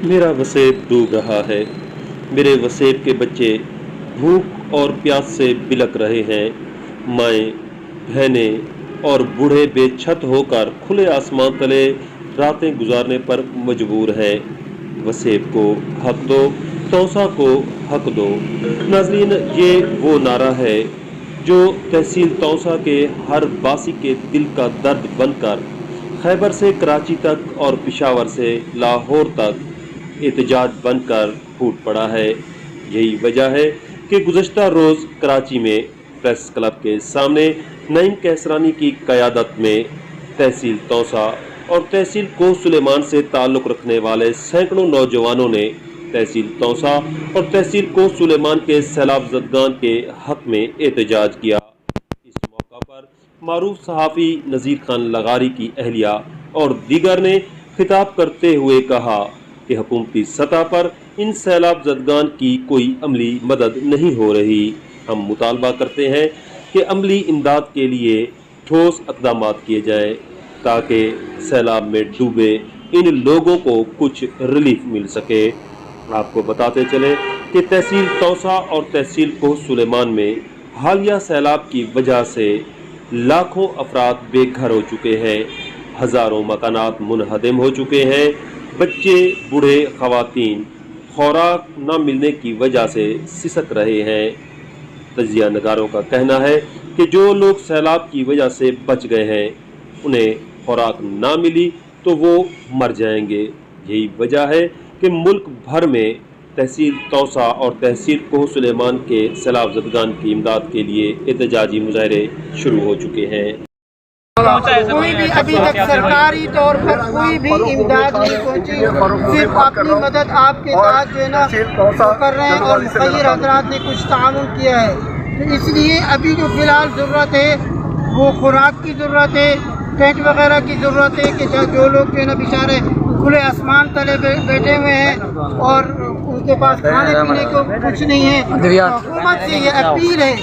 میرا وسیب ڈوب رہا ہے، میرے وسیب کے بچے بھوک اور پیاس سے بلک رہے ہیں۔ مائیں، بہنیں اور بوڑھے بے چھت ہو کر کھلے آسمان تلے راتیں گزارنے پر مجبور ہیں۔ وسیب کو حق دو، توسا کو حق دو۔ ناظرین، یہ وہ نعرہ ہے جو تحصیل توسا کے ہر باسی کے دل کا درد بن کر خیبر سے کراچی تک اور پشاور سے لاہور تک احتجاج بن کر پھوٹ پڑا ہے۔ یہی وجہ ہے کہ گزشتہ روز کراچی میں پریس کلب کے سامنے نعیم کہسرانی کی قیادت میں تحصیل توسا اور تحصیل کوہ سلیمان سے تعلق رکھنے والے سینکڑوں نوجوانوں نے تحصیل توسا اور تحصیل کوہ سلیمان کے سیلاب زدگان کے حق میں احتجاج کیا۔ اس موقع پر معروف صحافی نذیر خان لغاری کی اہلیہ اور دیگر نے خطاب کرتے ہوئے کہا کہ حکومتی سطح پر ان سیلاب زدگان کی کوئی عملی مدد نہیں ہو رہی۔ ہم مطالبہ کرتے ہیں کہ عملی امداد کے لیے ٹھوس اقدامات کیے جائیں تاکہ سیلاب میں ڈوبے ان لوگوں کو کچھ ریلیف مل سکے۔ آپ کو بتاتے چلیں کہ تحصیل توسا اور تحصیل کوہ سلیمان میں حالیہ سیلاب کی وجہ سے لاکھوں افراد بے گھر ہو چکے ہیں، ہزاروں مکانات منہدم ہو چکے ہیں، بچے، بوڑھے، خواتین خوراک نہ ملنے کی وجہ سے سسک رہے ہیں۔ تجزیہ نگاروں کا کہنا ہے کہ جو لوگ سیلاب کی وجہ سے بچ گئے ہیں انہیں خوراک نہ ملی تو وہ مر جائیں گے۔ یہی وجہ ہے کہ ملک بھر میں تحصیل توسا اور تحصیل کوہ سلیمان کے سیلاب زدگان کی امداد کے لیے احتجاجی مظاہرے شروع ہو چکے ہیں۔ کوئی بھی ابھی تک سرکاری طور پر کوئی بھی امداد نہیں پہنچی، صرف اپنی مدد آپ کے ساتھ جو ہے نا کر رہے ہیں اور مخیر حضرات نے کچھ تعاون کیا ہے۔ تو اس لیے ابھی جو فی الحال ضرورت ہے وہ خوراک کی ضرورت ہے، ٹینٹ وغیرہ کی ضرورت ہے کہ جو لوگ جو ہے نا بیچارے کھلے آسمان تلے بیٹھے ہوئے ہیں اور ان کے پاس کھانے پینے کو کچھ نہیں ہے۔ حکومت سے یہ اپیل ہے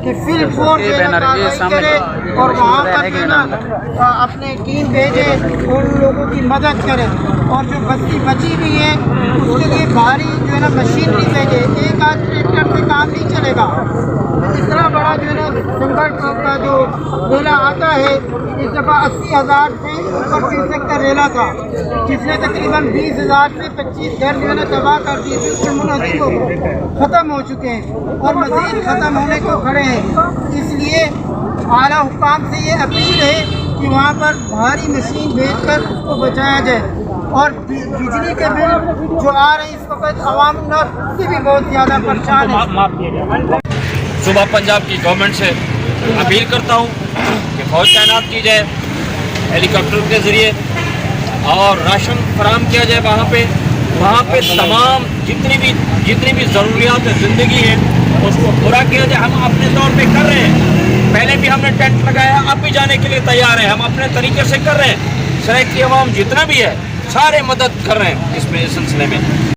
کہ فل فورس جو ہے نا کارروائی کرے اور وہاں پر جو ہے نا اپنے ٹیم بھیجے اور ان لوگوں کی مدد کرے، اور جو بستی بچی ہوئی ہے اس کے لیے بھاری جو ہے نا مشینری بھیجے۔ ایک آدھ ٹریکٹر سے کام نہیں چلے گا۔ اتنا بڑا جو ہے نا جنگل کا جو ریلا آتا ہے، اس دفعہ 80,000 سے اوپر فیصد کا ریلا تھا جس نے تقریباً 20,000 سے 25 گھر جو ہے نا تباہ کر دیے، بالکل منہدم ہو گئے، ختم ہو چکے ہیں اور مزید ختم ہونے کو کھڑے ہیں۔ اس لیے اعلیٰ حکام سے یہ اپیل ہے کہ وہاں پر بھاری مشین بھیج کر اس کو بچایا جائے، اور بجلی کے بل جو آ رہے ہیں اس وقت عوام الناس سے بھی بہت زیادہ پریشان ہے۔ صوبہ پنجاب کی گورنمنٹ سے اپیل کرتا ہوں کہ فوج تعینات کی جائے ہیلی کاپٹر کے ذریعے اور راشن فراہم کیا جائے۔ وہاں پہ تمام جتنی بھی ضروریات زندگی ہیں اس کو پورا کیا جائے۔ ہم اپنے طور پہ کر رہے ہیں، پہلے بھی ہم نے ٹینٹ لگایا، اب بھی جانے کے لیے تیار ہیں، ہم اپنے طریقے سے کر رہے ہیں۔ سرائیکی عوام جتنا بھی ہے سارے مدد کر رہے ہیں اس سلسلے میں۔